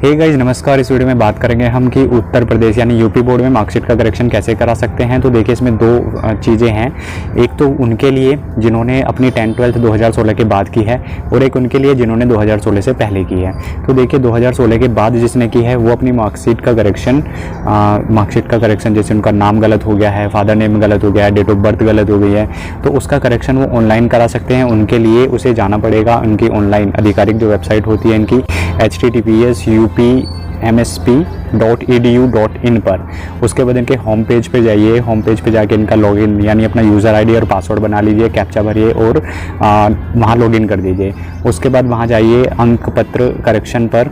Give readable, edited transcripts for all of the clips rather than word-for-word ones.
Hey guys नमस्कार। इस video में बात करेंगे हम कि उत्तर प्रदेश यानी यूपी बोर्ड में मार्कशीट का करेक्शन कैसे करा सकते हैं। तो देखिए इसमें दो चीज़ें हैं। एक तो उनके लिए जिन्होंने अपनी 10th-12th 2016 के बाद की है और एक उनके लिए जिन्होंने 2016 से पहले की है। तो देखिए 2016 के बाद जिसने की है वो अपनी मार्कशीट का करेक्शन जैसे उनका नाम गलत हो गया है, फादर नेम गलत हो गया है, डेट ऑफ बर्थ गलत हो गई है, तो उसका करेक्शन वो ऑनलाइन करा सकते हैं। उनके लिए उसे जाना पड़ेगा उनकी ऑनलाइन आधिकारिक जो वेबसाइट होती है इनकी https://upmsp.edu.in पर। उसके बाद इनके होम पेज पे जाइए। होम पेज पे जाके इनका लॉगिन यानी अपना यूज़र आईडी और पासवर्ड बना लीजिए, कैप्चा भरिए और वहाँ लॉगिन कर दीजिए। उसके बाद वहाँ जाइए अंक पत्र करेक्शन पर,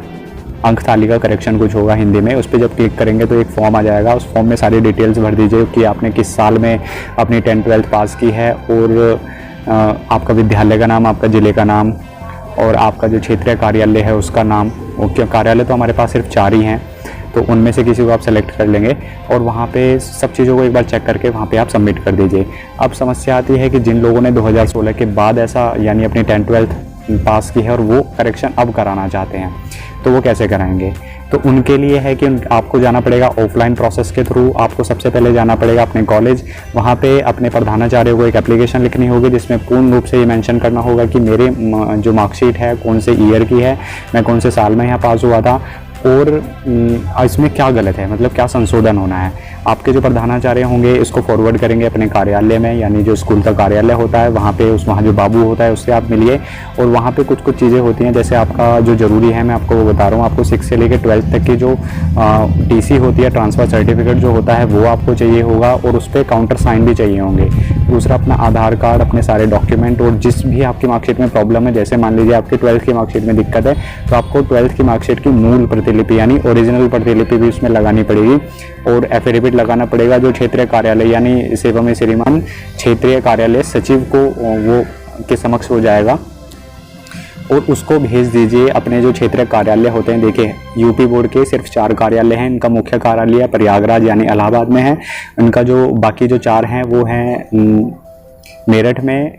अंक तालिका करेक्शन कुछ होगा हिंदी में, उस पर जब क्लिक करेंगे तो एक फॉर्म आ जाएगा। उस फॉर्म में सारी डिटेल्स भर दीजिए कि आपने किस साल में अपनी 10th-12th पास की है और आपका विद्यालय का नाम, आपका ज़िले का नाम और आपका जो क्षेत्रीय कार्यालय है उसका नाम। ओके, कार्यालय तो हमारे पास सिर्फ 4 ही हैं, तो उनमें से किसी को आप सेलेक्ट कर लेंगे और वहाँ पे सब चीज़ों को एक बार चेक करके वहाँ पे आप सबमिट कर दीजिए। अब समस्या आती है कि जिन लोगों ने 2016 के बाद ऐसा यानी अपनी 10th-12th पास की है और वो करेक्शन अब कराना चाहते हैं, तो वो कैसे कराएंगे। तो उनके लिए है कि आपको जाना पड़ेगा ऑफलाइन प्रोसेस के थ्रू। आपको सबसे पहले जाना पड़ेगा अपने कॉलेज, वहाँ पे अपने प्रधानाचार्य को एक एप्लीकेशन लिखनी होगी जिसमें पूर्ण रूप से ये मेंशन करना होगा कि मेरे जो मार्कशीट है कौन से ईयर की है, मैं कौन से साल में यहाँ पास हुआ था और इसमें क्या गलत है, मतलब क्या संशोधन होना है। आपके जो प्रधानाचार्य होंगे इसको फॉरवर्ड करेंगे अपने कार्यालय में, यानी जो स्कूल का कार्यालय होता है वहाँ पे वहाँ जो बाबू होता है उससे आप मिलिए और वहाँ पे कुछ चीज़ें होती हैं। जैसे आपका जो ज़रूरी है मैं आपको वो बता रहा हूँ, आपको 6 से लेकर 12th तक की जो TC होती है, ट्रांसफ़र सर्टिफिकेट जो होता है वो आपको चाहिए होगा और उस पर काउंटर साइन भी चाहिए होंगे। दूसरा अपना आधार कार्ड, अपने सारे डॉक्यूमेंट और जिस भी आपकी मार्कशीट में प्रॉब्लम है, जैसे मान लीजिए आपकी 12th की मार्कशीट में दिक्कत है तो आपको 12th की मार्कशीट की मूल प्रतिलिपि यानी ओरिजिनल प्रतिलिपि भी उसमें लगानी पड़ेगी और एफिडेविट लगाना पड़ेगा जो क्षेत्रीय कार्यालय यानी सेवा में श्रीमान क्षेत्रीय कार्यालय सचिव को वो के समक्ष हो जाएगा और उसको भेज दीजिए अपने जो क्षेत्रीय कार्यालय होते हैं। देखिए यूपी बोर्ड के सिर्फ 4 कार्यालय हैं। इनका मुख्य कार्यालय प्रयागराज यानी इलाहाबाद में है। इनका जो बाकी जो 4 हैं वो हैं मेरठ में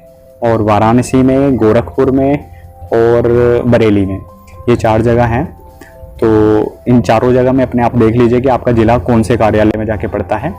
और वाराणसी में, गोरखपुर में और बरेली में। ये 4 जगह हैं। तो इन चारों जगह में अपने आप देख लीजिए कि आपका ज़िला कौन से कार्यालय में जाके पड़ता है,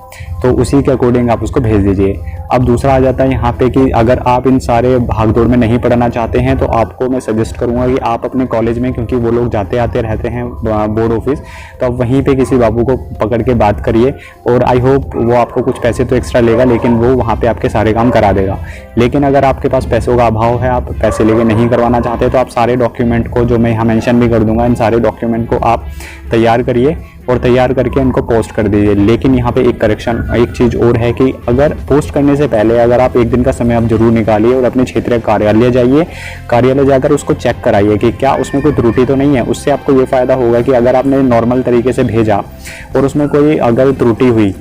तो उसी के अकॉर्डिंग आप उसको भेज दीजिए। अब दूसरा आ जाता है यहाँ पे कि अगर आप इन सारे भागदौड़ में नहीं पढ़ना चाहते हैं तो आपको मैं सजेस्ट करूँगा कि आप अपने कॉलेज में, क्योंकि वो लोग जाते आते रहते हैं बोर्ड ऑफिस, तो आप वहीं पे किसी बाबू को पकड़ के बात करिए और आई होप वो आपको कुछ पैसे तो एक्स्ट्रा लेगा लेकिन वो वहाँ पर आपके सारे काम करा देगा। लेकिन अगर आपके पास पैसों का अभाव है, आप पैसे लेके नहीं करवाना चाहते, तो आप सारे डॉक्यूमेंट को जो मैं यहाँ मेंशन भी कर दूंगा, इन सारे डॉक्यूमेंट को आप तैयार करिए और तैयार करके इनको पोस्ट कर दीजिए। लेकिन यहाँ पे एक चीज़ और है कि अगर पोस्ट करने से पहले अगर आप एक दिन का समय आप जरूर निकालिए और अपने क्षेत्रीय कार्यालय जाइए। कार्यालय जाकर उसको चेक कराइए कि क्या उसमें कोई त्रुटि तो नहीं है। उससे आपको ये फ़ायदा होगा कि अगर आपने नॉर्मल तरीके से भेजा और उसमें कोई अगर त्रुटि हुई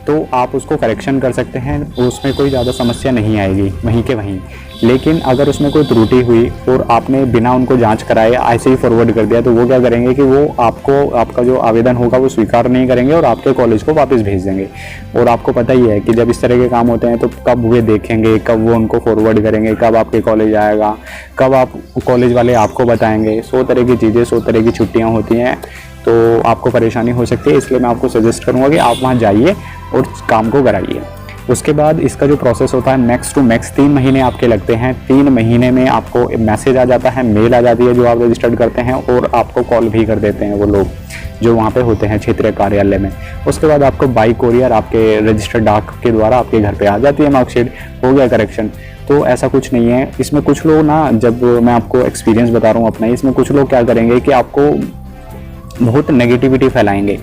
तो आप उसको करेक्शन कर सकते हैं, उसमें कोई ज़्यादा समस्या नहीं आएगी वहीं के वहीं। लेकिन अगर उसमें कोई त्रुटि हुई और आपने बिना उनको जांच कराए ऐसे ही फॉरवर्ड कर दिया तो वो क्या करेंगे कि वो आपका जो आवेदन होगा वो स्वीकार नहीं करेंगे और आपके कॉलेज को वापस भेज देंगे। और आपको पता ही है कि जब इस तरह के काम होते हैं तो कब वे देखेंगे, कब वो उनको फॉरवर्ड करेंगे, कब आपके कॉलेज आएगा, कब आप कॉलेज वाले आपको बताएंगे। 100 तरह की चीज़ें, 100 तरह की छुट्टियाँ होती हैं, तो आपको परेशानी हो सकती है। इसलिए मैं आपको सजेस्ट करूँगा कि आप वहाँ जाइए और काम को कराइए। उसके बाद इसका जो प्रोसेस होता है मैक्स टू मैक्स 3 महीने आपके लगते हैं। 3 महीने में आपको मैसेज आ जाता है, मेल आ जाती है जो आप रजिस्टर्ड करते हैं और आपको कॉल भी कर देते हैं वो लोग जो वहाँ पे होते हैं क्षेत्रीय कार्यालय में। उसके बाद आपको बाई कोरियर आपके रजिस्टर्ड डाक के द्वारा आपके घर पे आ जाती है मार्कशीट, हो गया करेक्शन। तो ऐसा कुछ नहीं है इसमें। कुछ लोग ना, जब मैं आपको एक्सपीरियंस बता रहा हूँ अपना, इसमें कुछ लोग क्या करेंगे कि आपको बहुत नेगेटिविटी फैलाएंगे।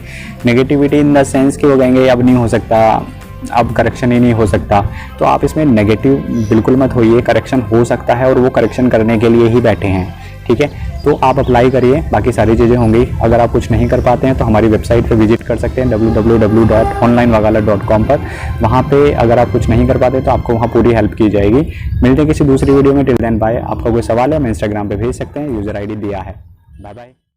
नेगेटिविटी इन द सेंस कि वो कहेंगे अब नहीं हो सकता, अब करेक्शन ही नहीं हो सकता। तो आप इसमें नेगेटिव बिल्कुल मत होइए, करेक्शन हो सकता है और वो करेक्शन करने के लिए ही बैठे हैं, ठीक है। तो आप अप्लाई करिए, बाकी सारी चीज़ें होंगी। अगर आप कुछ नहीं कर पाते हैं तो हमारी वेबसाइट पर विजिट कर सकते हैं www.onlinewagala.com पर। वहाँ पे अगर आप कुछ नहीं कर पाते तो आपको वहाँ पूरी हेल्प की जाएगी। मिलते हैं किसी दूसरी वीडियो में। Till then bye. आपका कोई सवाल है मैं इंस्टाग्राम पे भेज सकते हैं, यूज़र ID दिया है। Bye bye.